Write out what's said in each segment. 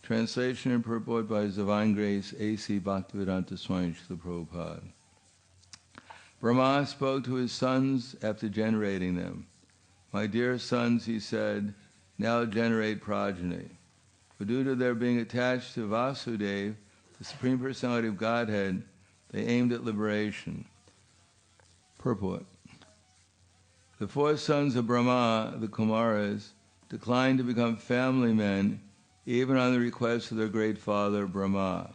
Translation and purport by His Divine Grace A.C. Bhaktivedanta Swami Srila Prabhupada. Brahma spoke to his sons after generating them. My dear sons, he said, now generate progeny. But due to their being attached to Vasudeva, the Supreme Personality of Godhead, they aimed at liberation. Purport. The four sons of Brahma, the Kumaras, declined to become family men even on the request of their great father, Brahma.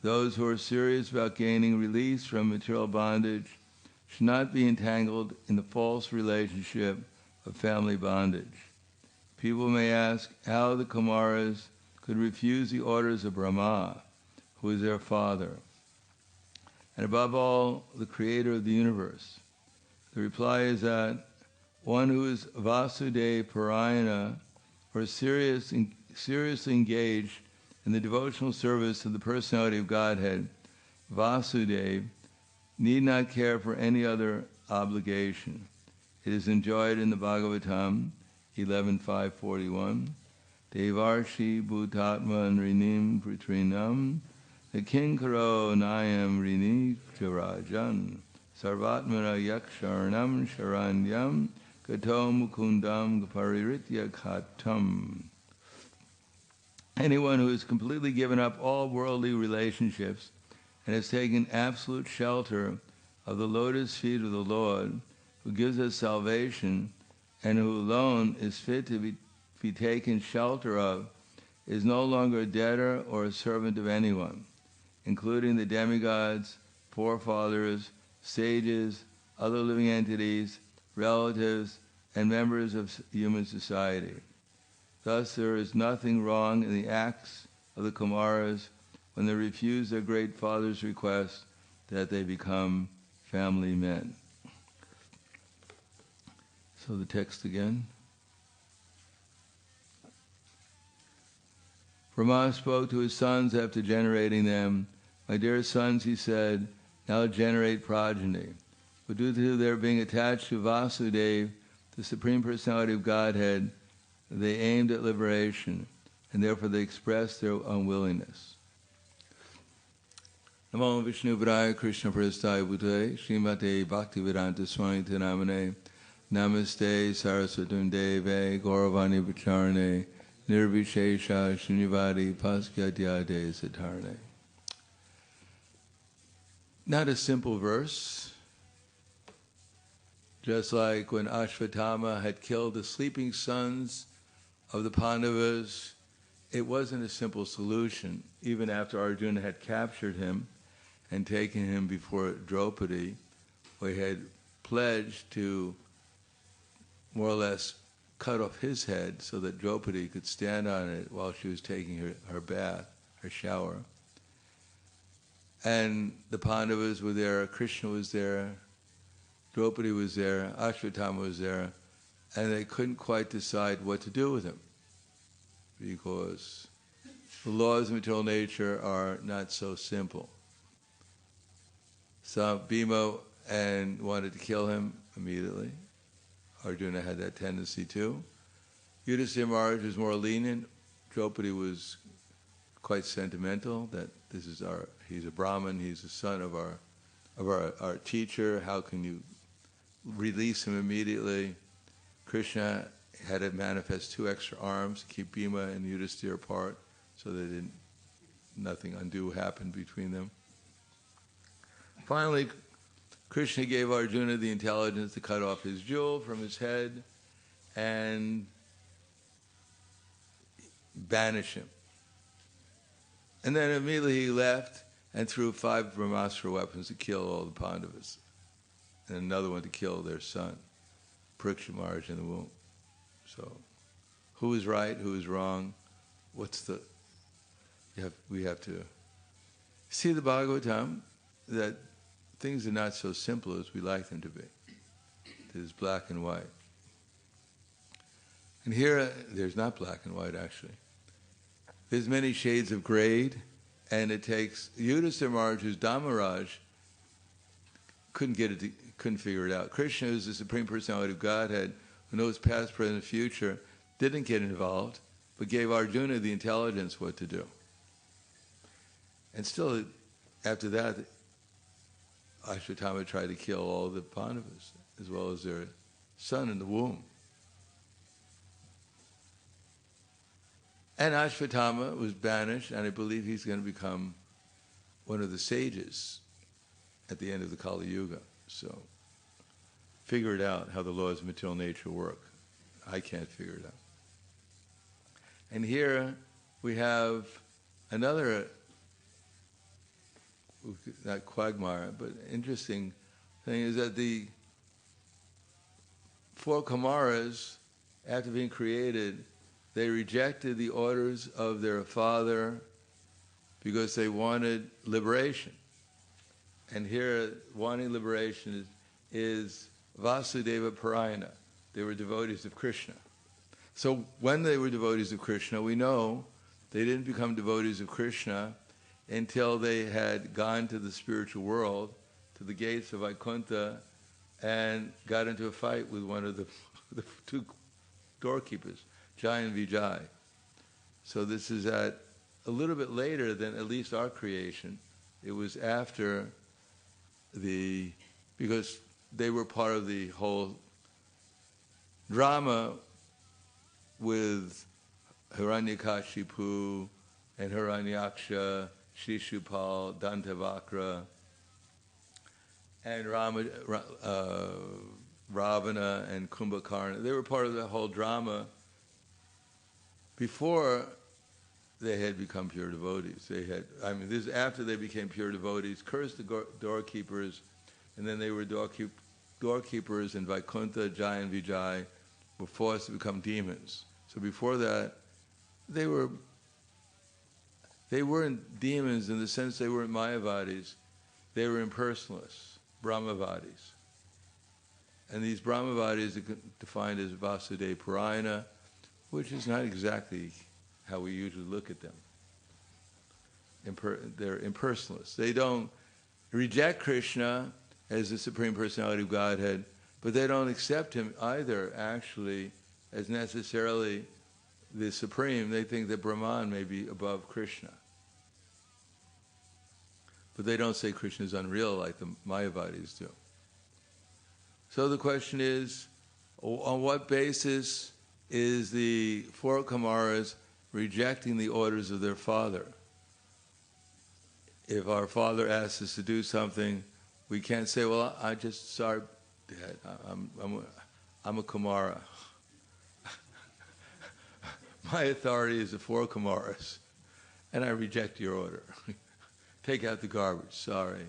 Those who are serious about gaining release from material bondage should not be entangled in the false relationship of family bondage. People may ask how the Kumaras could refuse the orders of Brahma, who is their father, and above all, the creator of the universe. The reply is that one who is Vasudeva Parayana, or seriously engaged in the devotional service of the personality of Godhead, Vasudeva, need not care for any other obligation. It is enjoyed in the Bhagavatam 11.5.41. Devarshi bhutatma nrinim pritrinam kinkaro nayam rini jarajan sarvatmana yaksharnam sharanyam gato mukundam pariritya khatam. Anyone who has completely given up all worldly relationships and has taken absolute shelter of the lotus feet of the Lord, who gives us salvation, and who alone is fit to be taken shelter of, is no longer a debtor or a servant of anyone, including the demigods, forefathers, sages, other living entities, relatives, and members of human society. Thus, there is nothing wrong in the acts of the Kumaras when they refuse their great father's request that they become family men. So the text again. Brahma spoke to his sons after generating them. My dear sons, he said, now generate progeny. But due to their being attached to Vasudeva, the Supreme Personality of Godhead, they aimed at liberation, and therefore they expressed their unwillingness. Namo Vishnu Padaya Krishna Prasthaya Bhutale Srimate Bhaktivedanta Swami Namane Namaste Saraswatam Deve Gauravani Vacharane Nirvishesha Srinivadi Paskyatyade Satarne. Not a simple verse. Just like when Ashvatthama had killed the sleeping sons of the Pandavas, it wasn't a simple solution. Even after Arjuna had captured him and taken him before Draupadi, who had pledged to more or less cut off his head so that Draupadi could stand on it while she was taking her bath, her shower. And the Pandavas were there, Krishna was there, Draupadi was there, Ashvatthama was there, and they couldn't quite decide what to do with him, because the laws of material nature are not so simple. So Bhima wanted to kill him immediately. Arjuna had that tendency too. Yudhisthira Maharaj was more lenient. Draupadi was quite sentimental, that he's a Brahmin, he's the son of our teacher, how can you release him immediately? Krishna had to manifest 2 extra arms to keep Bhima and Yudhisthira apart, so that nothing undue happened between them. Finally, Krishna gave Arjuna the intelligence to cut off his jewel from his head and banish him. And then immediately he left and threw 5 Brahmastra weapons to kill all the Pandavas, and another one to kill their son, Parikshit Maharaj, in the womb. So, who is right? Who is wrong? We have to see the Bhagavatam, that things are not so simple as we like them to be. It is black and white. And here, there's not black and white, actually. There's many shades of grade, and it takes Yudhisthira Maharaj, who's Dhammaraj, couldn't figure it out. Krishna, who's the Supreme Personality of Godhead, who knows past, present, future, didn't get involved. but gave Arjuna the intelligence what to do. And still, after that, Ashwatthama tried to kill all the Pandavas, as well as their son in the womb. And Ashwatthama was banished, and I believe he's going to become one of the sages at the end of the Kali Yuga. So, figure it out how the laws of material nature work. I can't figure it out. And here we have another, not quagmire, but interesting thing is that the four Kumaras, after being created, they rejected the orders of their father because they wanted liberation. And here, wanting liberation is Vasudeva Parayana. They were devotees of Krishna. So when they were devotees of Krishna, we know they didn't become devotees of Krishna until they had gone to the spiritual world, to the gates of Vaikuntha, and got into a fight with one of the two doorkeepers, Jai and Vijay. So this is at a little bit later than at least our creation. It was after because they were part of the whole drama with Hiranyakashipu and Hiranyaksha, Shishupal, Dantavakra, and Ravana and Kumbhakarna. They were part of the whole drama before they had become pure devotees. This is after they became pure devotees, cursed the doorkeepers, and then they were doorkeepers in Vaikuntha, Jai and Vijay, were forced to become demons. So before that, they weren't demons in the sense they weren't Mayavadis. They were impersonalists, Brahmavadis. And these Brahmavadis are defined as Vasudeva Parayana, which is not exactly how we usually look at them. They're impersonalists. They don't reject Krishna as the Supreme Personality of Godhead, but they don't accept him either, actually, as necessarily the Supreme. They think that Brahman may be above Krishna. But they don't say Krishna is unreal like the Mayavadis do. So the question is, on what basis is the four Kumaras rejecting the orders of their father? If our father asks us to do something, we can't say, well, I just, sorry, Dad, I'm a Kumara. My authority is the four Kumaras, and I reject your order. Take out the garbage, sorry.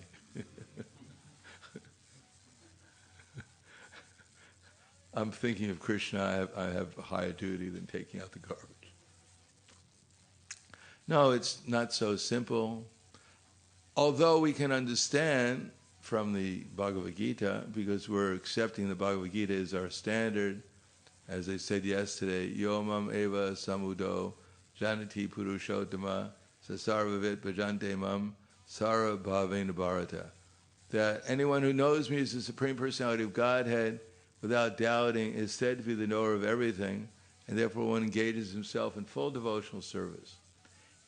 I'm thinking of Krishna, I have a higher duty than taking out the garbage. No, it's not so simple. Although we can understand from the Bhagavad Gita, because we're accepting the Bhagavad Gita as our standard, as I said yesterday, Yomam eva samudo janati purushottama sasarvavit bhajante mam sara bhavena bharata. That anyone who knows me as the Supreme Personality of Godhead without doubting is said to be the knower of everything, and therefore one engages himself in full devotional service.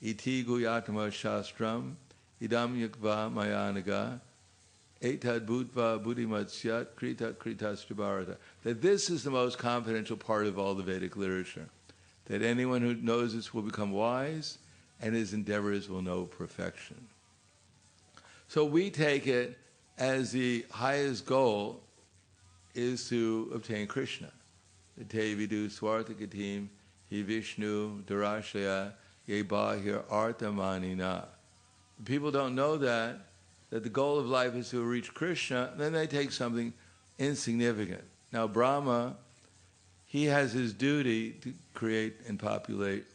Iti guyatama shastram idam yukva mayanaga etad bhutva buddhimatsyat kritat kritastra bharata. That this is the most confidential part of all the Vedic literature. That anyone who knows this will become wise, and his endeavors will know perfection. So we take it as the highest goal is to obtain Krishna. Te vidu swartakatim hi Vishnu darashaya ye bahir artamanina. People don't know that the goal of life is to reach Krishna, then they take something insignificant. Now Brahma, he has his duty to create and populate,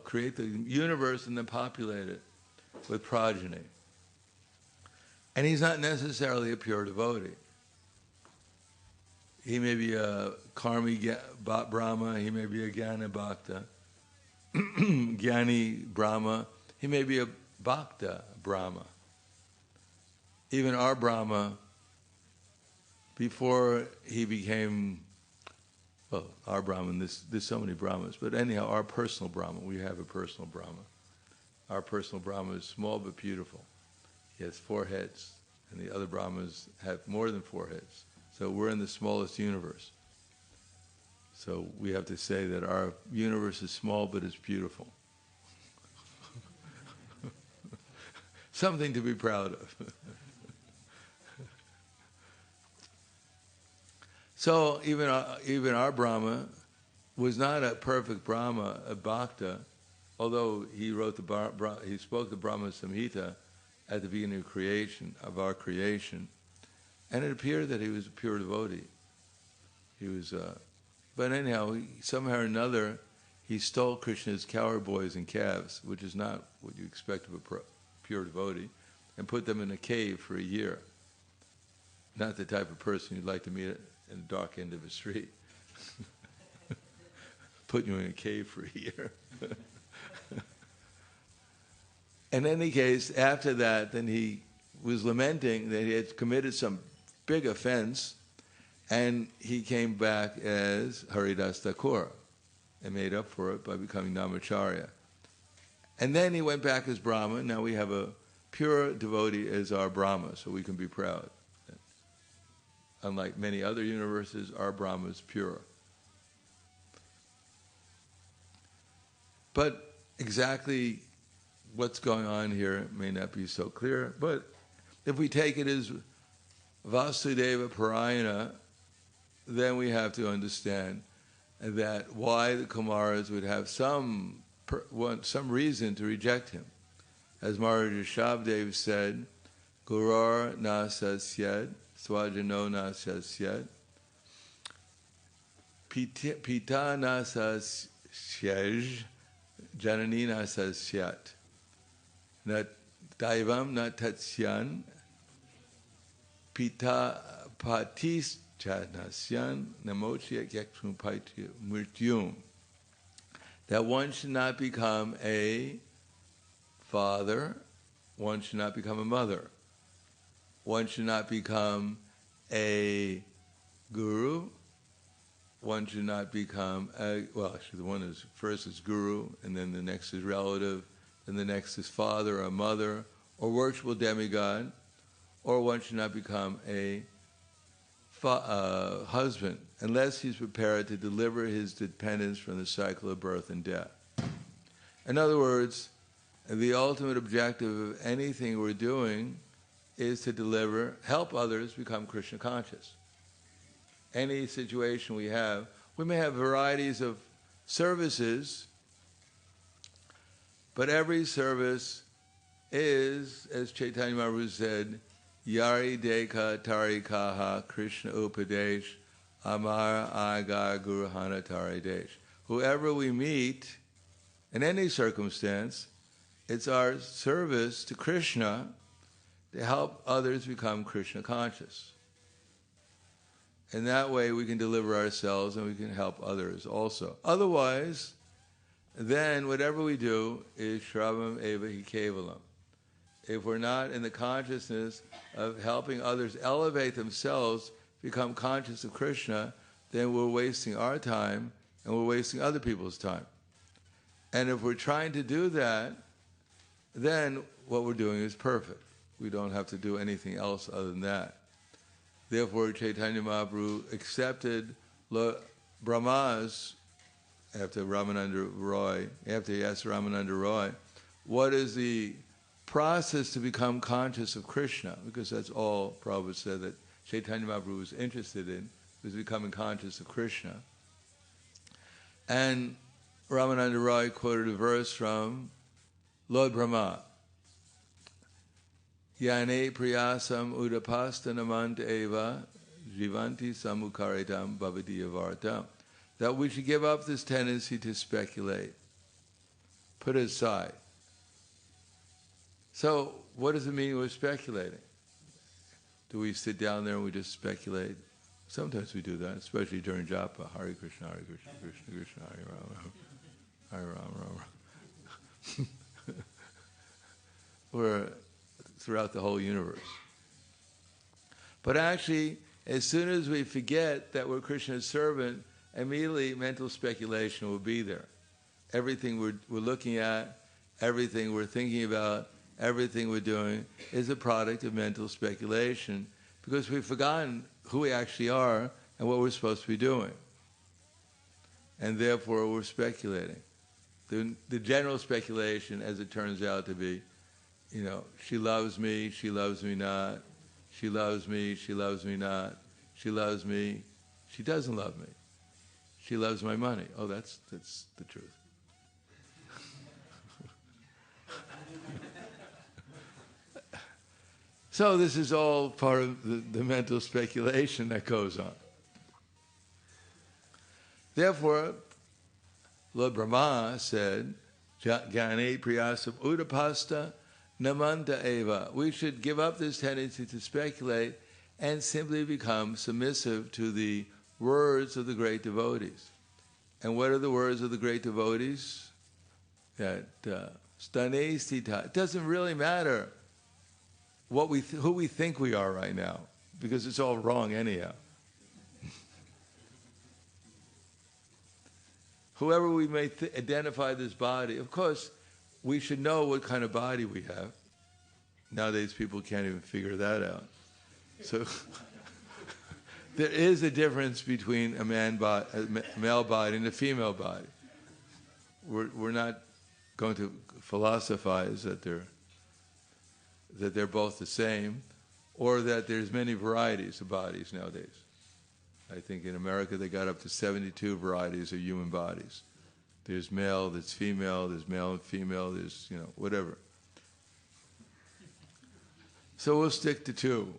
create the universe and then populate it with progeny. And he's not necessarily a pure devotee. He may be a Karmi Brahma, he may be a Jnana Bhakta, Jnani Brahma, he may be a Bhakta Brahma. Even our Brahma, before he became, well, our Brahman, there's so many Brahmas, but anyhow, our personal Brahman, we have a personal Brahman. Our personal Brahman is small but beautiful. He has 4 heads, and the other Brahmas have more than 4 heads. So we're in the smallest universe. So we have to say that our universe is small but it's beautiful. Something to be proud of. So even our Brahma was not a perfect Brahma, a Bhakta, although he wrote he spoke the Brahma Samhita at the beginning of our creation, and it appeared that he was a pure devotee. He was, but anyhow, somehow or another, he stole Krishna's cowherd boys and calves, which is not what you expect of a pure devotee, and put them in a cave for a year. Not the type of person you'd like to meet in the dark end of a street. Put you in a cave for a year. In any case, after that, then he was lamenting that he had committed some big offense, and he came back as Haridas Thakur and made up for it by becoming Namacharya. And then he went back as Brahma. Now we have a pure devotee as our Brahma, so we can be proud. Unlike many other universes, our Brahma is pure. But exactly what's going on here may not be so clear, but if we take it as Vasudeva Parayana, then we have to understand that why the Kumaras would have some reason to reject him. As Maharaj Rishabdev said, Gurur na sasyad, swajano na sasyad, pita na sasyaj, janani na sasyat. Nat daivam na tatsyan, pita patis chanasyan, namochya yakshum paitya mrityum. That one should not become a father, one should not become a mother, one should not become a guru, one should not become actually the one is first is guru, and then the next is relative, and the next is father or mother, or worshipful demigod, or one should not become a husband, unless he's prepared to deliver his dependents from the cycle of birth and death. In other words, the ultimate objective of anything we're doing is to help others become Krishna conscious. Any situation we may have varieties of services, but every service is, as Chaitanya Mahaprabhu said, Yari Deka Tarikaha Krishna Upadesh Amar Agar Guruhana Taridesh. Whoever we meet, in any circumstance, it's our service to Krishna to help others become Krishna conscious. In that way we can deliver ourselves and we can help others also. Otherwise, then whatever we do is Shravam Eva Hi Kevalam. If we're not in the consciousness of helping others elevate themselves, become conscious of Krishna, then we're wasting our time and we're wasting other people's time. And if we're trying to do that, then what we're doing is perfect. We don't have to do anything else other than that. Therefore, Chaitanya Mahaprabhu accepted Brahmas after he asked Ramananda Roy, what is the process to become conscious of Krishna? Because that's all Prabhupada said that Chaitanya Mahaprabhu was interested in, was becoming conscious of Krishna. And Ramananda Roy quoted a verse from Lord Brahma. Yane priyasam udapastanamant eva jivanti samukaritam bhavadiyavartam. That we should give up this tendency to speculate. Put it aside. So, what does it mean we're speculating? Do we sit down there and we just speculate? Sometimes we do that, especially during japa. Hare Krishna, Krishna Krishna, Hare Rama, Hare Rama, Rama. Or throughout the whole universe. But actually, as soon as we forget that we're Krishna's servant, immediately mental speculation will be there. Everything we're looking at, everything we're thinking about, everything we're doing is a product of mental speculation because we've forgotten who we actually are and what we're supposed to be doing. And therefore we're speculating. The general speculation, as it turns out to be, she loves me not, she loves me not, she loves me, she doesn't love me, she loves my money. Oh, that's the truth. So this is all part of the mental speculation that goes on. Therefore, Lord Brahma said, Jnane priyasam udapasta namanta eva. We should give up this tendency to speculate and simply become submissive to the words of the great devotees. And what are the words of the great devotees? That stane stita. It doesn't really matter who we think we are right now, because it's all wrong anyhow. Whoever we may identify this body, of course, we should know what kind of body we have. Nowadays, people can't even figure that out. So there is a difference between a male body and a female body. We're not going to philosophize that they're both the same, or that there's many varieties of bodies nowadays. I think in America they got up to 72 varieties of human bodies. There's male, there's female, there's male and female, there's, whatever. So we'll stick to 2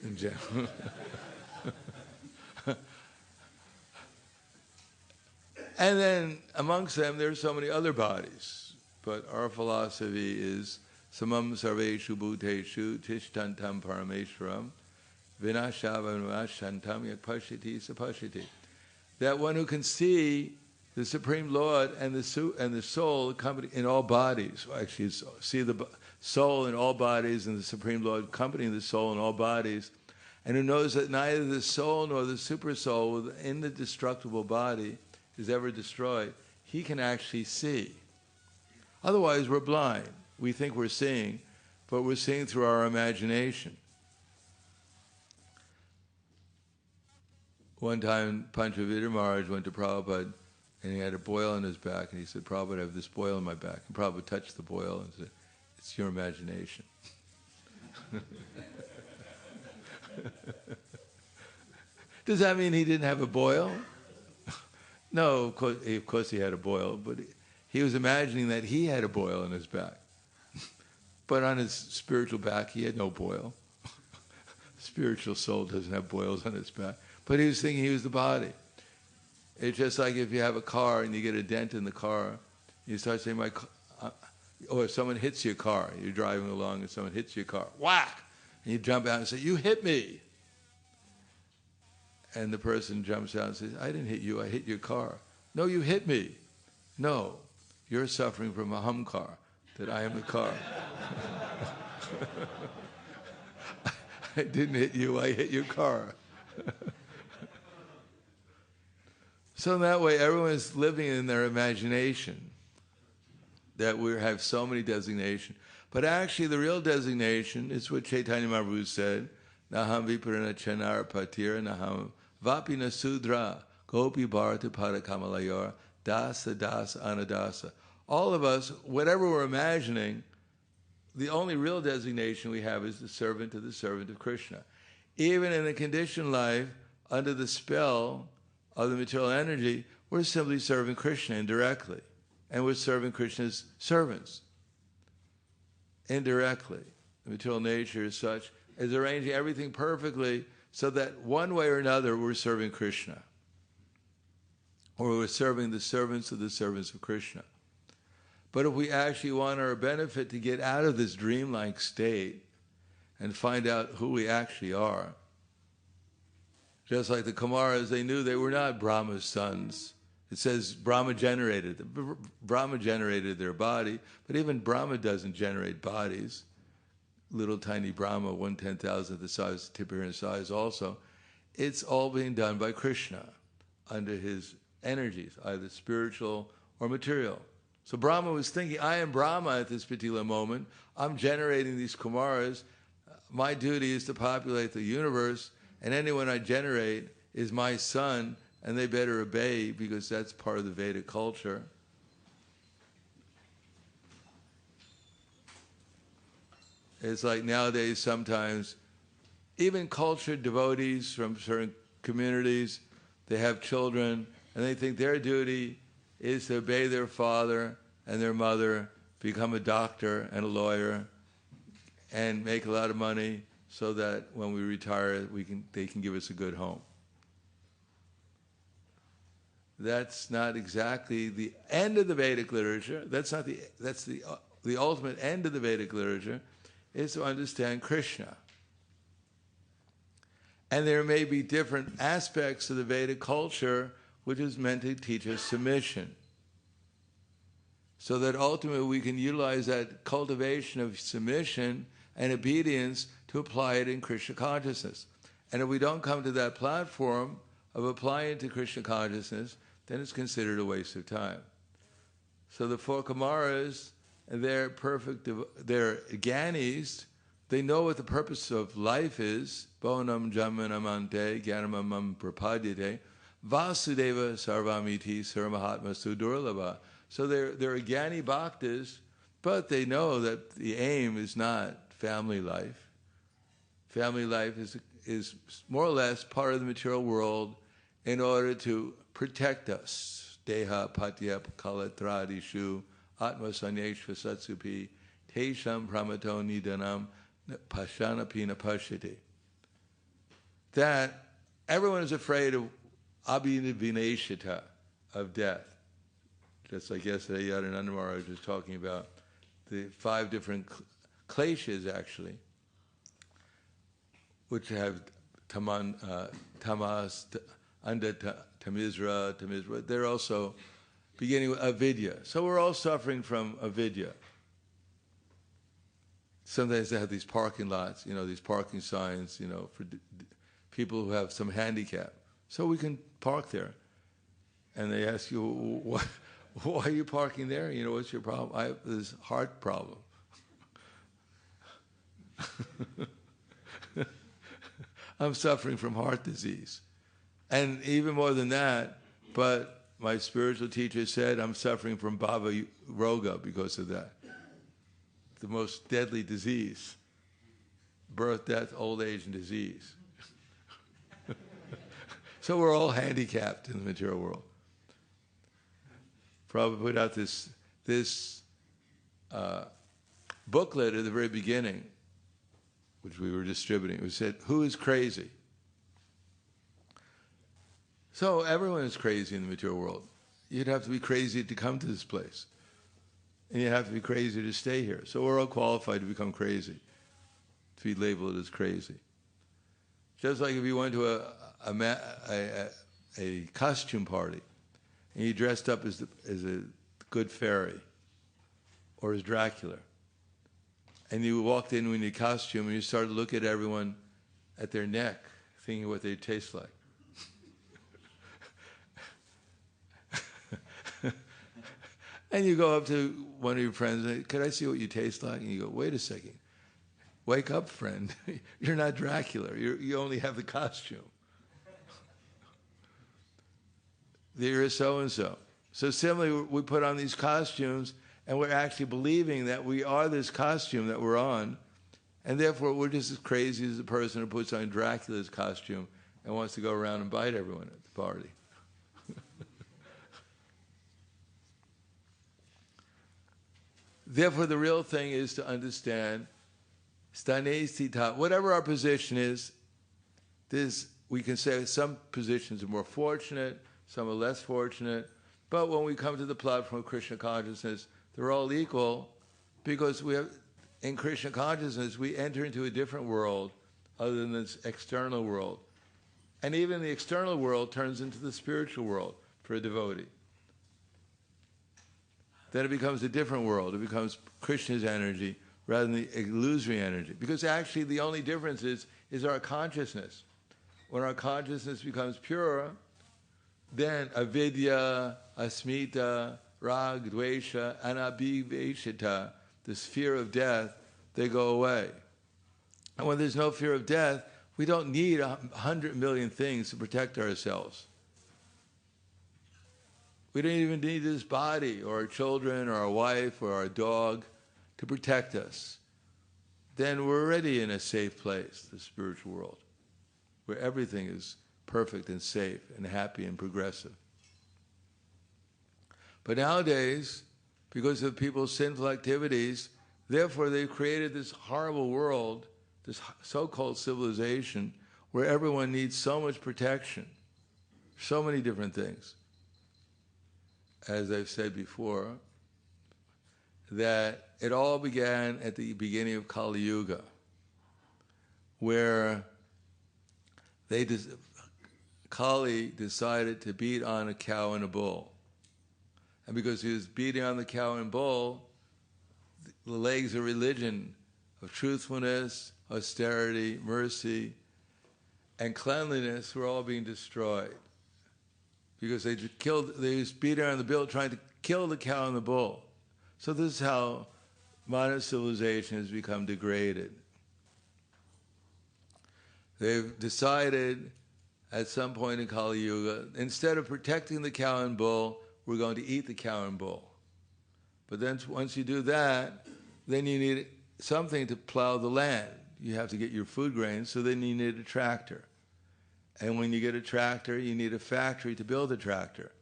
in general. And then amongst them there's so many other bodies. But our philosophy is samam sarveshu bhuteshu tishtantam parameshwaram vinashavanashantam yak pashiti sapashiti. That one who can see the Supreme Lord and the soul accompanying in all bodies, actually see the soul in all bodies and the Supreme Lord accompanying the soul in all bodies, and who knows that neither the soul nor the super soul within the destructible body is ever destroyed, he can actually see. Otherwise we're blind. We think we're seeing, but we're seeing through our imagination. One time, Panchavida Maharaj went to Prabhupada, and he had a boil on his back, and he said, Prabhupada, I have this boil on my back. And Prabhupada touched the boil and said, it's your imagination. Does that mean he didn't have a boil? No, of course he had a boil, but he was imagining that he had a boil on his back. But on his spiritual back, he had no boil. Spiritual soul doesn't have boils on its back. But he was thinking he was the body. It's just like if you have a car and you get a dent in the car, you start saying, or if someone hits your car, you're driving along and someone hits your car, whack! And you jump out and say, you hit me! And the person jumps out and says, I didn't hit you, I hit your car. No, you hit me. No, you're suffering from a hum car, that I am the car. I didn't hit you, I hit your car. So in that way, everyone's living in their imagination, that we have so many designations. But actually, the real designation is what Chaitanya Mahaprabhu said, Naham viparana chanar patira naham vapina sudra gopi bharata padakamalayar dasa dasa anadasa. All of us, whatever we're imagining, the only real designation we have is the servant of Krishna. Even in a conditioned life, under the spell of the material energy, we're simply serving Krishna indirectly. And we're serving Krishna's servants indirectly. The material nature is such as arranging everything perfectly so that one way or another we're serving Krishna. Or we're serving the servants of Krishna. But if we actually want our benefit to get out of this dreamlike state and find out who we actually are, just like the Kumaras, they knew they were not Brahma's sons. It says Brahma generated them. Brahma generated their body, but even Brahma doesn't generate bodies. Little tiny Brahma, 1/10,000th the size, tip here in size also. It's all being done by Krishna. under his energies, either spiritual or material. So Brahma was thinking, I am Brahma at this particular moment. I'm generating these Kumaras. My duty is to populate the universe, and anyone I generate is my son, and they better obey because that's part of the Vedic culture. It's like nowadays sometimes, even cultured devotees from certain communities, they have children, and they think their duty is to obey their father and their mother, become a doctor and a lawyer, and make a lot of money so that when we retire, they can give us a good home. That's not exactly the end of the Vedic literature. That's the ultimate end of the Vedic literature, is to understand Krishna. And there may be different aspects of the Vedic culture which is meant to teach us submission, so that ultimately we can utilize that cultivation of submission and obedience to apply it in Krishna consciousness. And if we don't come to that platform of applying to Krishna consciousness, then it's considered a waste of time. So the four Kumaras, they're perfect, they're Gyanis, they know what the purpose of life is. Bonam jamanamante gyanamamam prapadyate vasudeva sarvamiti saramahatma sudurlabha. So they're Gyani Bhaktas, but they know that the aim is not family life. Family life is more or less part of the material world in order to protect us. Deha patya kalatradishu atma sanyeshva satsupi tesham pramato nidanam pashanapina pashyati. That everyone is afraid of abhinavineshita, of death. Just like yesterday, Yadananda Maharaj was talking about the 5 different kleshas, actually, which have tamas, tamizra. They're also beginning with avidya. So we're all suffering from avidya. Sometimes they have these parking lots, these parking signs, for people who have some handicap. So we can park there. And they ask you, why are you parking there? What's your problem? I have this heart problem. I'm suffering from heart disease. And even more than that, but my spiritual teacher said I'm suffering from bhava roga because of that. The most deadly disease. Birth, death, old age, and disease. So we're all handicapped in the material world. Prabhupada put out this booklet at the very beginning, which we were distributing. It said, "Who is crazy?" So everyone is crazy in the material world. You'd have to be crazy to come to this place. And you'd have to be crazy to stay here. So we're all qualified to become crazy, to be labeled as crazy. Just like if you went to a costume party, and you dressed up as a good fairy or as Dracula, and you walked in your costume and you started to look at everyone at their neck, thinking what they taste like. And you go up to one of your friends and say, "Could I see what you taste like?" And you go, "Wait a second. Wake up, friend. You're not Dracula. You only have the costume. You're so-and-so." So similarly, we put on these costumes, and we're actually believing that we are this costume that we're on, and therefore we're just as crazy as the person who puts on Dracula's costume and wants to go around and bite everyone at the party. Therefore, the real thing is to understand, whatever our position is, we can say some positions are more fortunate, some are less fortunate, but when we come to the platform of Krishna consciousness, they're all equal, because in Krishna consciousness, we enter into a different world other than this external world. And even the external world turns into the spiritual world for a devotee. Then it becomes a different world. It becomes Krishna's energy rather than the illusory energy. Because actually the only difference is our consciousness. When our consciousness becomes pure, then avidya, asmita, rag, dvesha, anabhiveshita, this fear of death, they go away. And when there's no fear of death, we don't need 100 million things to protect ourselves. We don't even need this body or our children or our wife or our dog to protect us. Then we're already in a safe place, the spiritual world, where everything is perfect and safe and happy and progressive. But nowadays, because of people's sinful activities, therefore they've created this horrible world, this so-called civilization, where everyone needs so much protection, so many different things. As I've said before, that it all began at the beginning of Kali Yuga, where Kali decided to beat on a cow and a bull. And because he was beating on the cow and bull, the legs of religion, of truthfulness, austerity, mercy, and cleanliness were all being destroyed. Because they was beating on the bull, trying to kill the cow and the bull. So this is how modern civilization has become degraded. They've decided at some point in Kali Yuga, instead of protecting the cow and bull, we're going to eat the cow and bull. But then once you do that, then you need something to plow the land. You have to get your food grains, so then you need a tractor. And when you get a tractor, you need a factory to build a tractor.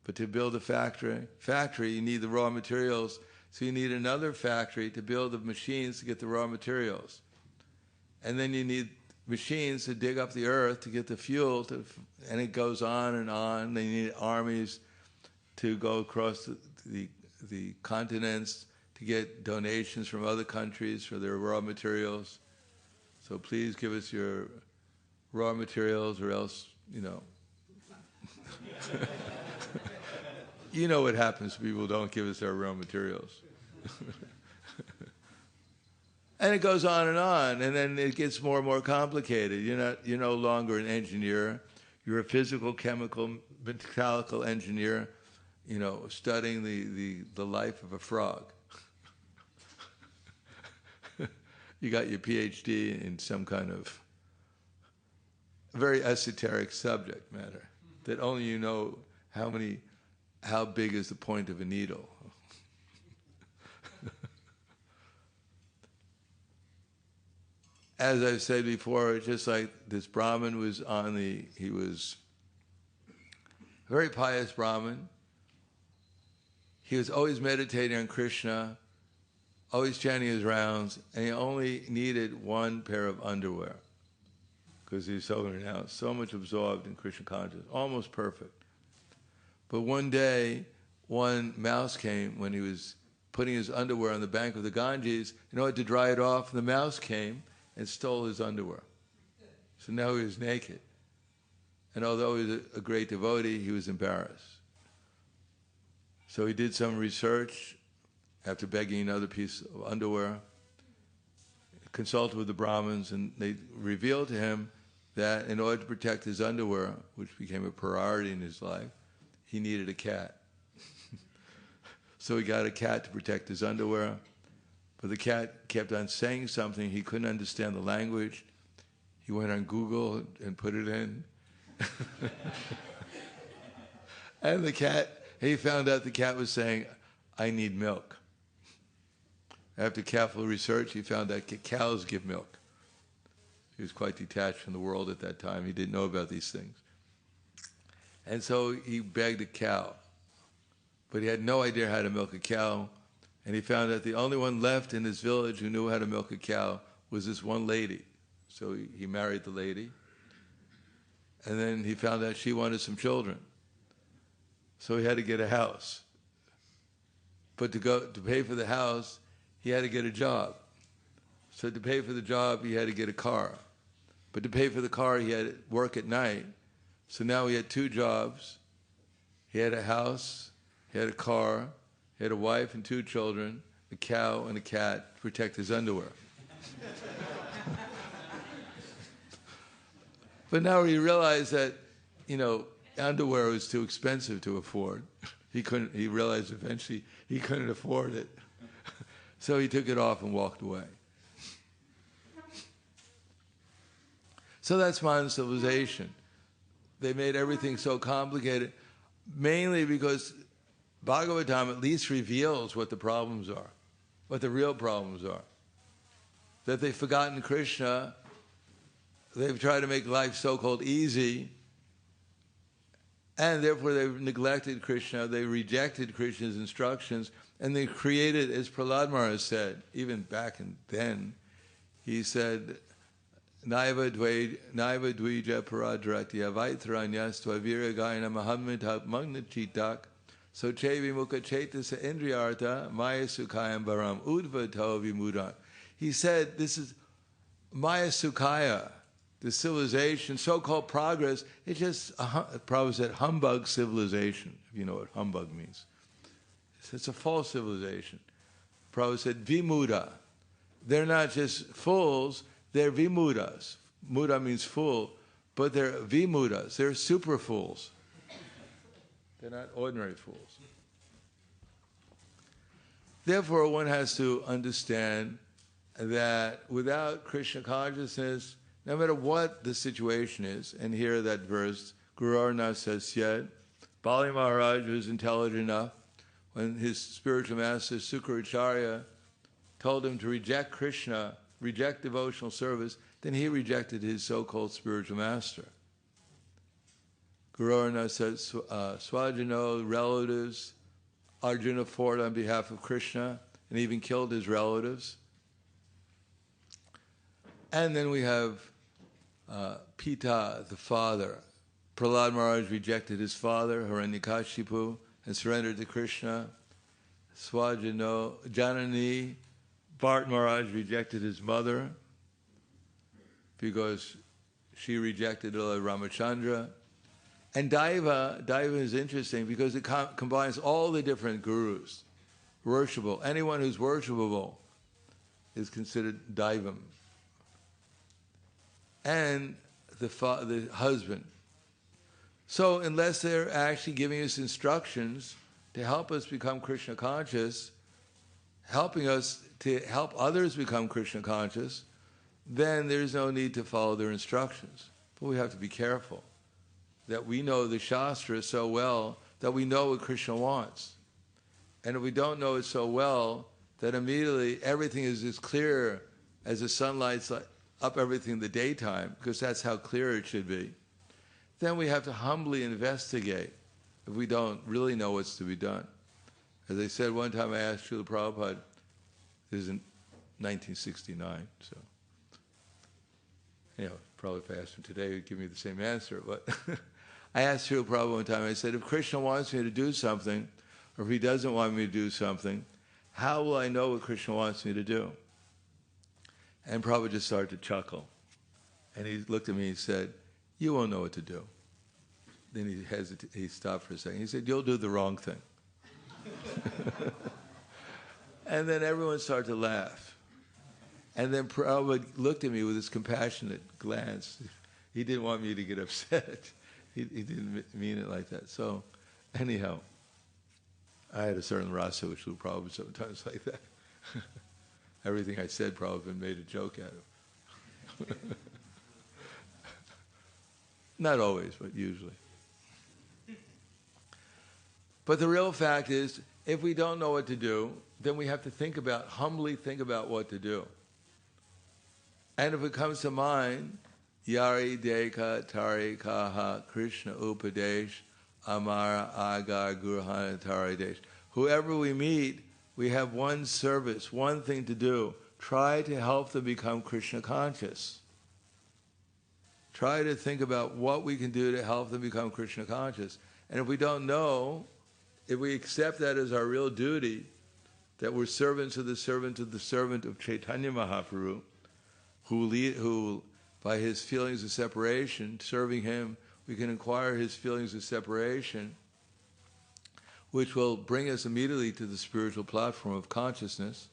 But to build a factory, you need the raw materials, so you need another factory to build the machines to get the raw materials. And then you need machines to dig up the earth to get the fuel, and it goes on and on. They need armies to go across the continents to get donations from other countries for their raw materials. So please give us your raw materials, or else, you know. You know what happens to people who don't give us their raw materials. And it goes on, and then it gets more and more complicated. You're no longer an engineer. You're a physical, chemical, mechanical engineer, studying the life of a frog. You got your PhD in some kind of very esoteric subject matter that only you know how big is the point of a needle. As I've said before, just like this Brahmin he was a very pious Brahmin. He was always meditating on Krishna, always chanting his rounds, and he only needed one pair of underwear because he was so renounced, so much absorbed in Krishna consciousness, almost perfect. But one day, one mouse came when he was putting his underwear on the bank of the Ganges. In order to dry it off, the mouse came and stole his underwear. So now he was naked. And although he was a great devotee, he was embarrassed. So he did some research after begging another piece of underwear, consulted with the Brahmins, and they revealed to him that in order to protect his underwear, which became a priority in his life, he needed a cat. So he got a cat to protect his underwear, but the cat kept on saying something. He couldn't understand the language. He went on Google and put it in. And he found out the cat was saying, "I need milk." After careful research, he found that cows give milk. He was quite detached from the world at that time. He didn't know about these things. And so he begged a cow. But he had no idea how to milk a cow. And he found that the only one left in his village who knew how to milk a cow was this one lady. So he married the lady. And then he found out she wanted some children. So he had to get a house. But to pay for the house, he had to get a job. So to pay for the job, he had to get a car. But to pay for the car, he had to work at night. So now he had two jobs. He had a house, he had a car, he had a wife and two children, a cow and a cat to protect his underwear. But now he realized that, underwear was too expensive to afford. He realized eventually he couldn't afford it. So he took it off and walked away. So that's modern civilization. They made everything so complicated, mainly because Bhagavatam at least reveals what the problems are, what the real problems are. That they've forgotten Krishna, they've tried to make life so-called easy, and therefore they've neglected Krishna, they rejected Krishna's instructions, and they created, as Prahlad Maharaj said, even back then, he said, Naiva dvija paradratya vaitranyas tvavira gayana mahamita magnachitak so chevi mukha chetasa indriyartha maya sukhayam baram udvato vimudan. He said, this is Maya Sukhaya, the civilization, so-called progress, it's just, Prabhupada said, humbug civilization, if you know what humbug means. It's a false civilization. Prabhupada said, vimuda. They're not just fools, they're vimudas. Muda means fool, but they're vimudas. They're super fools. They're not ordinary fools. Therefore, one has to understand that without Krishna consciousness, no matter what the situation is, and here that verse, Guru Arna says, yet, Bali Maharaj was intelligent enough when his spiritual master Sukracharya told him to reject Krishna, reject devotional service, then he rejected his so-called spiritual master. Guru Arna says, Swajano, relatives, Arjuna fought on behalf of Krishna and even killed his relatives. And then we have Pita, the father. Prahlad Maharaj rejected his father, Hiranyakashipu, and surrendered to Krishna. Swajano, Janani, Bharat Maharaj rejected his mother because she rejected Ramachandra. And Daiva is interesting because it combines all the different gurus, worshipable. Anyone who's worshipable is considered Daivam. And the husband. So unless they're actually giving us instructions to help us become Krishna conscious, helping us to help others become Krishna conscious, then there's no need to follow their instructions. But we have to be careful that we know the Shastra so well that we know what Krishna wants. And if we don't know it so well, that immediately everything is as clear as the sunlight's up everything in the daytime, because that's how clear it should be, then we have to humbly investigate if we don't really know what's to be done. As I said one time, I asked Srila Prabhupada, this is in 1969, so, probably if I asked him today, he'd give me the same answer, but I asked Srila Prabhupada one time, I said, if Krishna wants me to do something, or if he doesn't want me to do something, how will I know what Krishna wants me to do? And Prabhupada just started to chuckle. And he looked at me and said, you won't know what to do. Then he stopped for a second. He said, you'll do the wrong thing. And then everyone started to laugh. And then Prabhupada looked at me with his compassionate glance. He didn't want me to get upset. He didn't mean it like that. So anyhow, I had a certain rasa which was probably sometimes like that. Everything I said probably made a joke out of. Not always, but usually. But the real fact is, if we don't know what to do, then we have to humbly think about what to do. And if it comes to mind, Yari Deka Tari Kaha Krishna Upadesh Amara Agar Gurhana Tari Desh. Whoever we meet, we have one service, one thing to do. Try to help them become Krishna conscious. Try to think about what we can do to help them become Krishna conscious. And if we don't know, if we accept that as our real duty, that we're servants of the servant of Chaitanya Mahaprabhu, who by his feelings of separation, serving him, we can acquire his feelings of separation, which will bring us immediately to the spiritual platform of consciousness.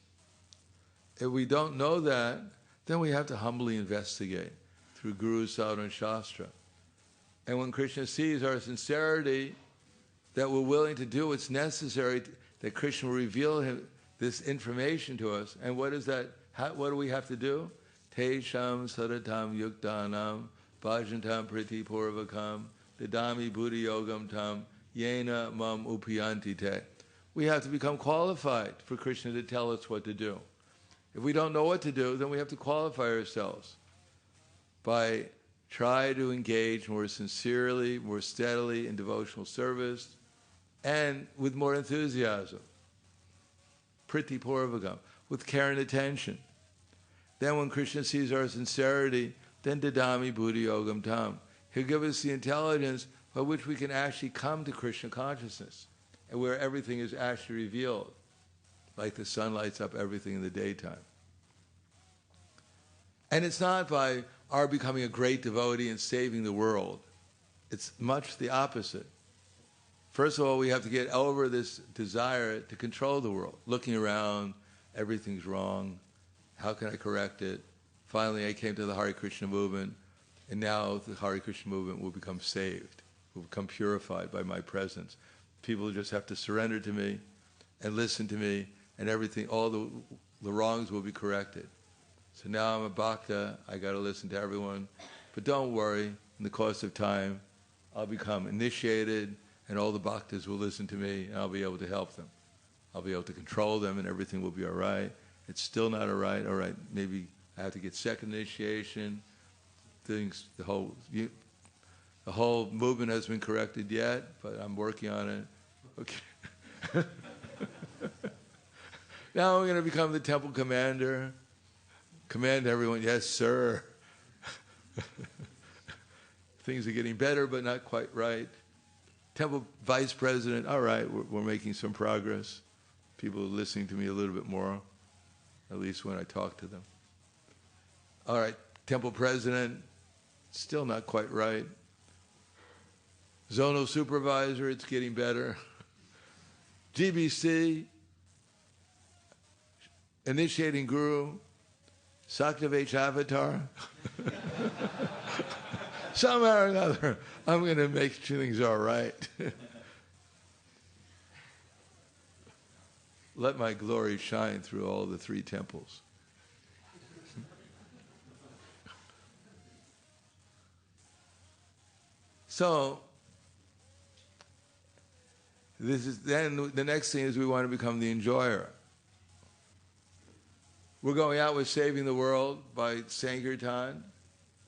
If we don't know that, then we have to humbly investigate through Guru, Sadhana, and Shastra. And when Krishna sees our sincerity, that we're willing to do what's necessary, that Krishna will reveal this information to us. And what is that? What do we have to do? Tesham sadatam yuktanam bhajantam priti purvakam dadami buddhi yogam tam yena mam upiyanti te. We have to become qualified for Krishna to tell us what to do. If we don't know what to do, then we have to qualify ourselves by try to engage more sincerely, more steadily in devotional service, and with more enthusiasm. Priti purvakam, with care and attention. Then when Krishna sees our sincerity, then dadami buddhi yogam tam. He'll give us the intelligence by which we can actually come to Krishna consciousness, and where everything is actually revealed, like the sun lights up everything in the daytime. And it's not by our becoming a great devotee and saving the world. It's much the opposite. First of all, we have to get over this desire to control the world. Looking around, everything's wrong. How can I correct it? Finally, I came to the Hare Krishna movement, and now the Hare Krishna movement will become saved, will become purified by my presence. People just have to surrender to me and listen to me, and everything, all the wrongs will be corrected. So now I'm a bhakta, I got to listen to everyone. But don't worry, in the course of time, I'll become initiated, and all the bhaktas will listen to me, and I'll be able to help them. I'll be able to control them, and everything will be all right. It's still not all right, maybe I have to get second initiation. Things, the whole movement hasn't been corrected yet, but I'm working on it. Okay. Now I'm going to become the temple commander. Command everyone, yes, sir. Things are getting better, but not quite right. Temple vice president, all right, we're making some progress. People are listening to me a little bit more, at least when I talk to them. All right, temple president, still not quite right. Zonal supervisor, it's getting better. GBC, initiating guru, Saktavech avatar. Somehow or another, I'm going to make things all right. Let my glory shine through all the three temples. So, then the next thing is we want to become the enjoyer. We're going out with saving the world by Sankirtan,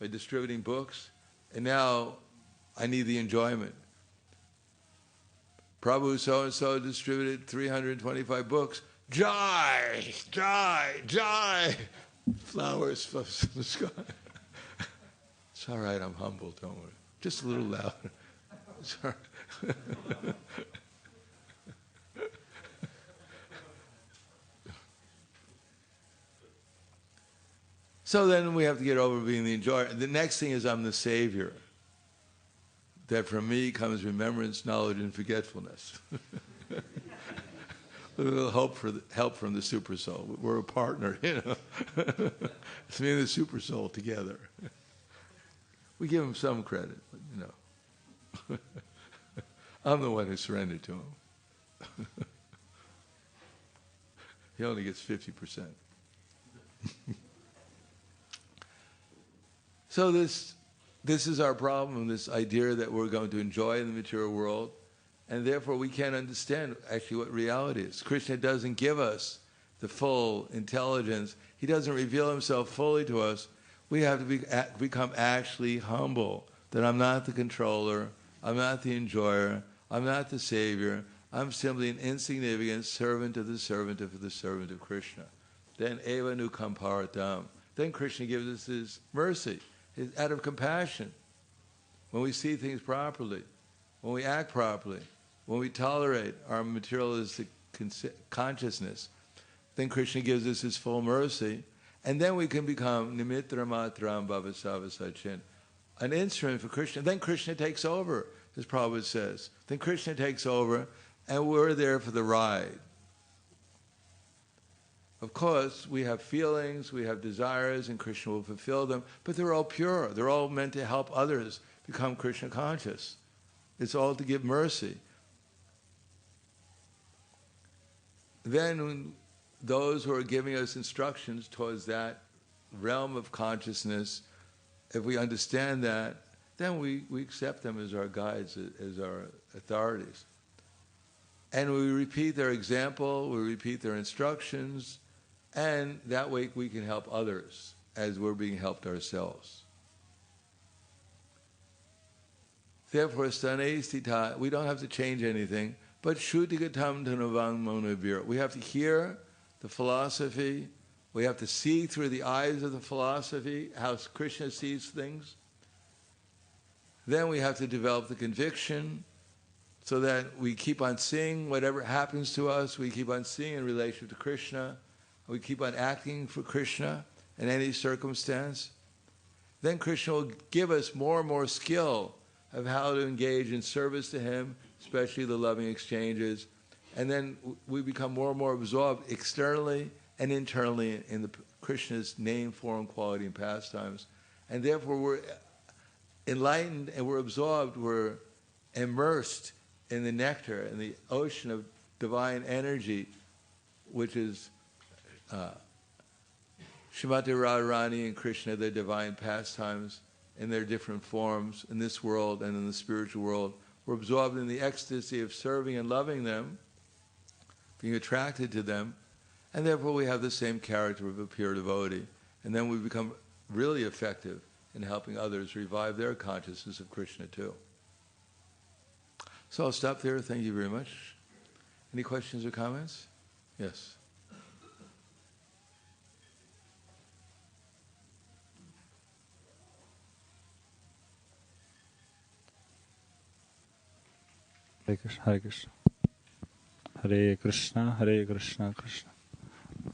by distributing books, and now I need the enjoyment. Prabhu so-and-so distributed 325 books. Jai! Jai! Jai! Flowers from the sky. It's all right, I'm humble, don't worry. Just a little louder. It's all right. So then we have to get over being the enjoyer. The next thing is I'm the savior. That from me comes remembrance, knowledge, and forgetfulness. A little help from the super soul. We're a partner, you know. It's me and the super soul together. We give him some credit, but, you know. I'm the one who surrendered to him. He only gets 50%. So this is our problem, this idea that we're going to enjoy in the material world, and therefore we can't understand actually what reality is. Krishna doesn't give us the full intelligence. He doesn't reveal himself fully to us. We have to become actually humble, that I'm not the controller, I'm not the enjoyer, I'm not the savior, I'm simply an insignificant servant of the servant of the servant of Krishna. Then eva nu kamparatam. Then Krishna gives us his mercy. Out of compassion, when we see things properly, when we act properly, when we tolerate our materialistic consciousness, then Krishna gives us his full mercy, and then we can become nimitra matram bhavasava sachin, an instrument for Krishna. Then Krishna takes over, as Prabhupada says. Then Krishna takes over, and we're there for the ride. Of course, we have feelings, we have desires, and Krishna will fulfill them, but they're all pure. They're all meant to help others become Krishna conscious. It's all to give mercy. Then when those who are giving us instructions towards that realm of consciousness, if we understand that, then we accept them as our guides, as our authorities. And we repeat their example, we repeat their instructions, and that way we can help others as we're being helped ourselves. Therefore, stanestita, we don't have to change anything, but shuddhikatam dhanavang monavir. We have to hear the philosophy, we have to see through the eyes of the philosophy how Krishna sees things. Then we have to develop the conviction so that we keep on seeing whatever happens to us, we keep on seeing in relation to Krishna, we keep on acting for Krishna in any circumstance. Then Krishna will give us more and more skill of how to engage in service to Him, especially the loving exchanges. And then we become more and more absorbed externally and internally in the Krishna's name, form, quality, and pastimes. And therefore we're enlightened and we're absorbed, we're immersed in the nectar, in the ocean of divine energy, which is Srimati Radharani and Krishna, their divine pastimes in their different forms in this world and in the spiritual world. We're absorbed in the ecstasy of serving and loving them, being attracted to them, and therefore we have the same character of a pure devotee. And then we become really effective in helping others revive their consciousness of Krishna too. So I'll stop there. Thank you very much. Any questions or comments? Yes. Hare Krishna, Hare Krishna. Hare Krishna, Hare Krishna, Krishna.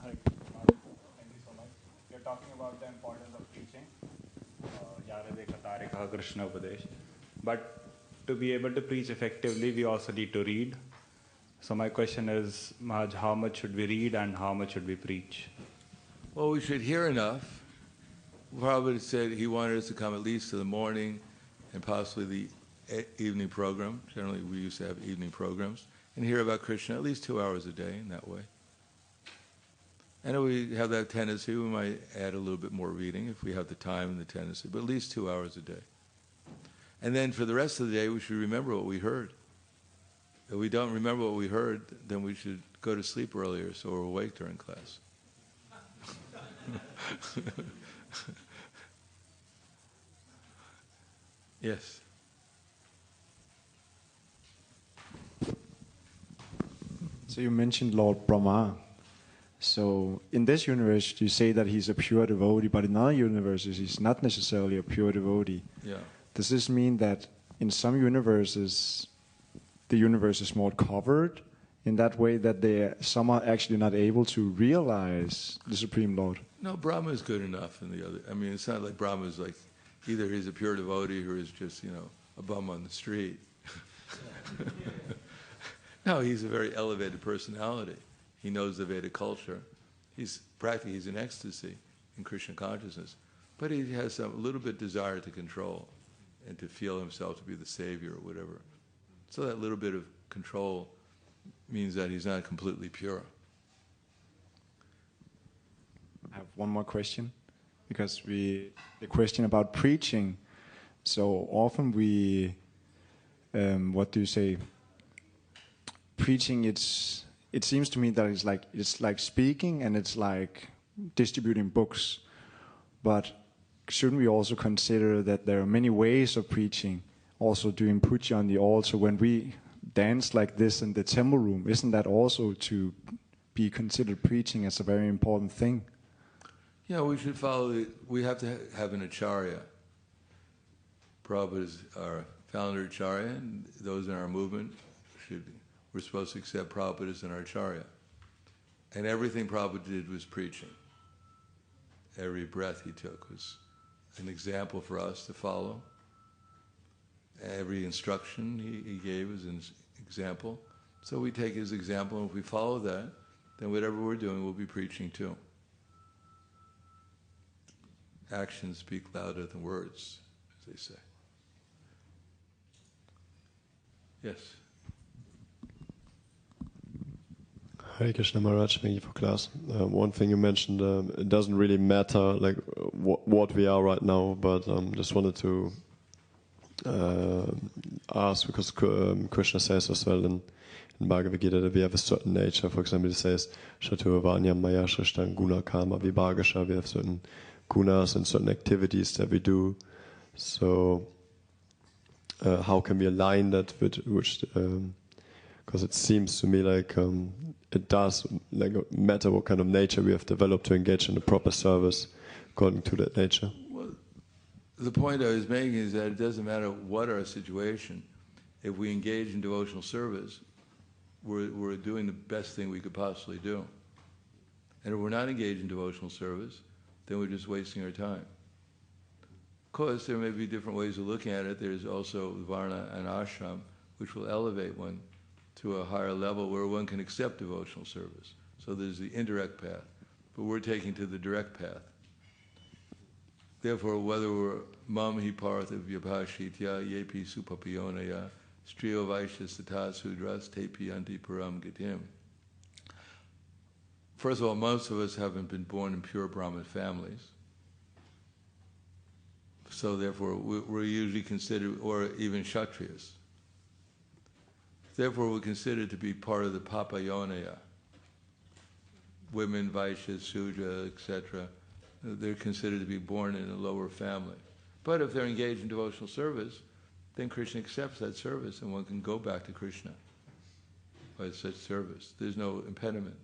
Hare Krishna. Thank you so much. You're talking about the importance of preaching. Yarade Katarika Krishna Upadesh. But to be able to preach effectively, we also need to read. So my question is, Maharaj, how much should we read and how much should we preach? Well, we should hear enough. Prabhupada said he wanted us to come at least to the morning and possibly the evening program. Generally, we used to have evening programs. And hear about Krishna at least 2 hours a day in that way. And if we have that tendency, we might add a little bit more reading if we have the time and the tendency, but at least 2 hours a day. And then for the rest of the day, we should remember what we heard. If we don't remember what we heard, then we should go to sleep earlier so we're awake during class. Yes. So you mentioned Lord Brahma. So in this universe, you say that he's a pure devotee, but in other universes, he's not necessarily a pure devotee. Yeah. Does this mean that in some universes, the universe is more covered in that way that some are actually not able to realize the Supreme Lord? No, Brahma is good enough in the other. I mean, it's not like Brahma is like, either he's a pure devotee or he's just, a bum on the street. No, he's a very elevated personality. He knows the Vedic culture. He's in ecstasy in Krishna consciousness. But he has a little bit desire to control and to feel himself to be the savior or whatever. So that little bit of control means that he's not completely pure. I have one more question, because the question about preaching. So often we, preaching, it seems to me that it's like speaking and it's like distributing books. But shouldn't we also consider that there are many ways of preaching? Also doing puja on the altar, when we dance like this in the temple room, isn't that also to be considered preaching as a very important thing? Yeah, we should we have to have an acharya. Prabhupada is our founder acharya, and those in our movement we're supposed to accept Prabhupada as an acharya. And everything Prabhupada did was preaching. Every breath he took was an example for us to follow. Every instruction he gave was an example. So we take his example, and if we follow that, then whatever we're doing, we'll be preaching too. Actions speak louder than words, as they say. Yes. Hare Krishna Maharaj, thank you for class. One thing you mentioned, it doesn't really matter like what we are right now, but just wanted to ask, because Krishna says as well in Bhagavad Gita that we have a certain nature. For example, he says, Shatura Vanya Maya Shrishtan Guna Karma Vibhagasha. We have certain gunas and certain activities that we do. So how can we align that with which... because it seems to me like it does like matter what kind of nature we have developed to engage in the proper service according to that nature. Well, the point I was making is that it doesn't matter what our situation. If we engage in devotional service, we're doing the best thing we could possibly do. And if we're not engaged in devotional service, then we're just wasting our time. Of course, there may be different ways of looking at it. There's also Varna and Ashram, which will elevate one to a higher level where one can accept devotional service. So there's the indirect path, but we're taking to the direct path. Therefore, whether we're mam hi partha vyabhashitya yepi supapiyonaya striyo vaishya sata sudras tepi anti param gatim. First of all, most of us haven't been born in pure Brahmin families. So therefore, we're usually considered, or even Kshatriyas. Therefore, we're considered to be part of the Papayonaya. Women, Vaishyas, Sudra, etc. They're considered to be born in a lower family. But if they're engaged in devotional service, then Krishna accepts that service and one can go back to Krishna by such service. There's no impediment.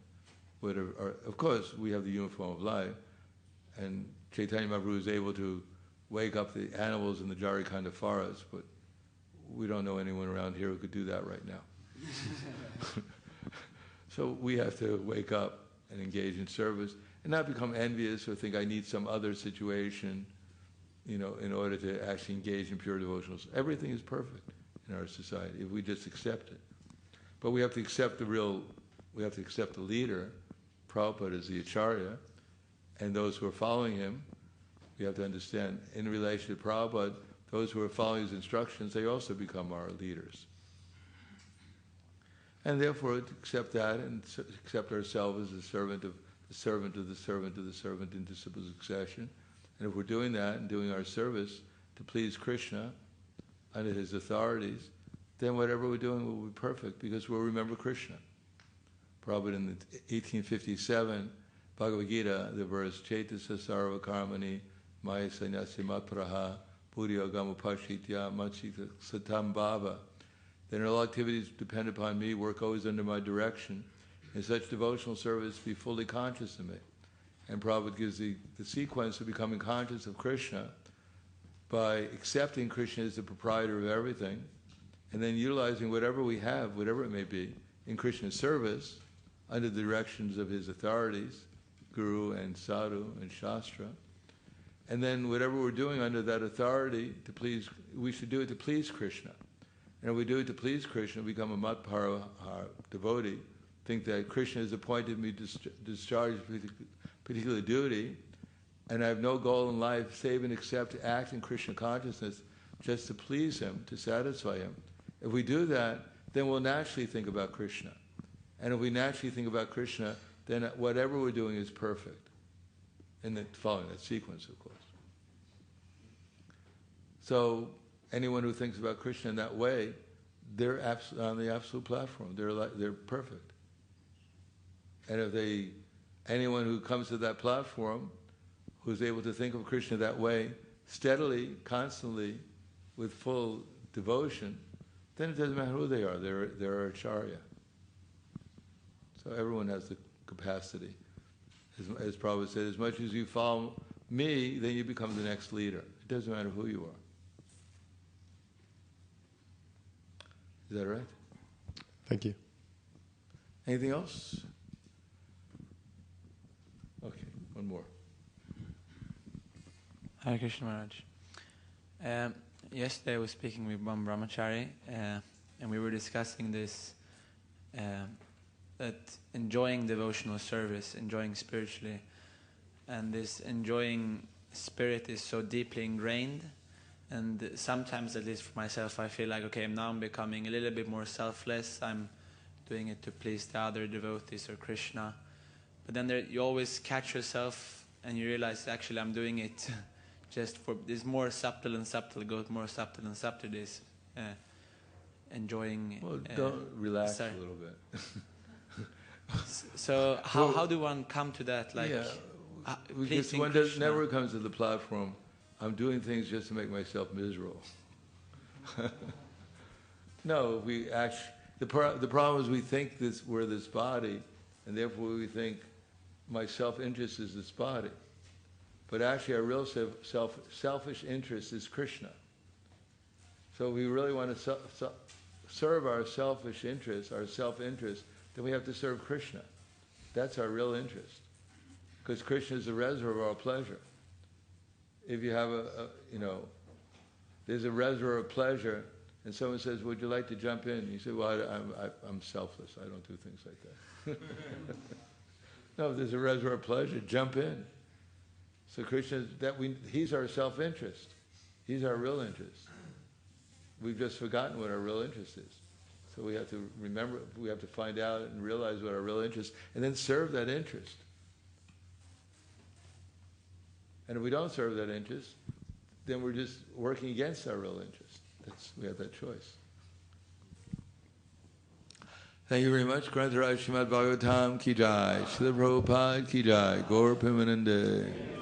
Of course, we have the uniform of life, and Chaitanya Mahaprabhu is able to wake up the animals in the Jharkhand forest, but we don't know anyone around here who could do that right now. So we have to wake up and engage in service and not become envious or think I need some other situation, in order to actually engage in pure devotional. Everything is perfect in our society if we just accept it. But we have to accept we have to accept the leader. Prabhupada is the Acharya, and those who are following him, we have to understand, in relation to Prabhupada, those who are following his instructions, they also become our leaders. And therefore, accept that and accept ourselves as a servant of the servant of the servant of the servant in disciple succession. And if we're doing that and doing our service to please Krishna under his authorities, then whatever we're doing will be perfect because we'll remember Krishna. Prabhupada in 1857, Bhagavad Gita, the verse, Chaitasa sarva karmani maya sanyasi matpraha buddhiyogam upashitya machita satam bhava. Then all activities depend upon me, work always under my direction. In such devotional service, be fully conscious of me. And Prabhupada gives the sequence of becoming conscious of Krishna by accepting Krishna as the proprietor of everything, and then utilizing whatever we have, whatever it may be, in Krishna's service, under the directions of his authorities, Guru and Sadhu and Shastra. And then whatever we're doing under that authority, we should do it to please Krishna. And if we do it to please Krishna, become a Matpara devotee, think that Krishna has appointed me to discharge a particular duty, and I have no goal in life save and except to act in Krishna consciousness just to please him, to satisfy him. If we do that, then we'll naturally think about Krishna. And if we naturally think about Krishna, then whatever we're doing is perfect. And then following that sequence, of course. So anyone who thinks about Krishna in that way, they're on the absolute platform. They're perfect. And if anyone who comes to that platform, who's able to think of Krishna that way, steadily, constantly, with full devotion, then it doesn't matter who they are. They're Acharya. So everyone has the capacity. As Prabhupada said, as much as you follow me, then you become the next leader. It doesn't matter who you are. Is that right? Thank you. Anything else? Okay, one more. Hare Krishna Maharaj. Yesterday I was speaking with one brahmachari, and we were discussing this, that enjoying devotional service, enjoying spiritually, and this enjoying spirit is so deeply ingrained And sometimes, at least for myself, I feel like, okay, I'm becoming a little bit more selfless. I'm doing it to please the other devotees or Krishna. But then you always catch yourself and you realize, actually, I'm doing it just for this more subtle and subtle, goes more subtle and subtle, this enjoying. Well, don't relax a little bit. So how do one come to that? Like, because one never comes to the platform, I'm doing things just to make myself miserable. No, the problem is we think we're this body, and therefore we think my self-interest is this body. But actually our real selfish interest is Krishna. So we really want to serve our selfish interest, our self-interest, then we have to serve Krishna. That's our real interest. Because Krishna is the reservoir of our pleasure. If you have there's a reservoir of pleasure, and someone says, would you like to jump in? You say, well, I'm selfless. I don't do things like that. No, if there's a reservoir of pleasure, jump in. So Krishna, he's our self-interest. He's our real interest. We've just forgotten what our real interest is. So we have to remember, we have to find out and realize what our real interest is, and then serve that interest. And if we don't serve that interest, then we're just working against our real interest. We have that choice. Thank you very much. Grantaraj Srimad Bhagavatam ki jai. Srila Prabhupada ki jai. Gaur Premanande.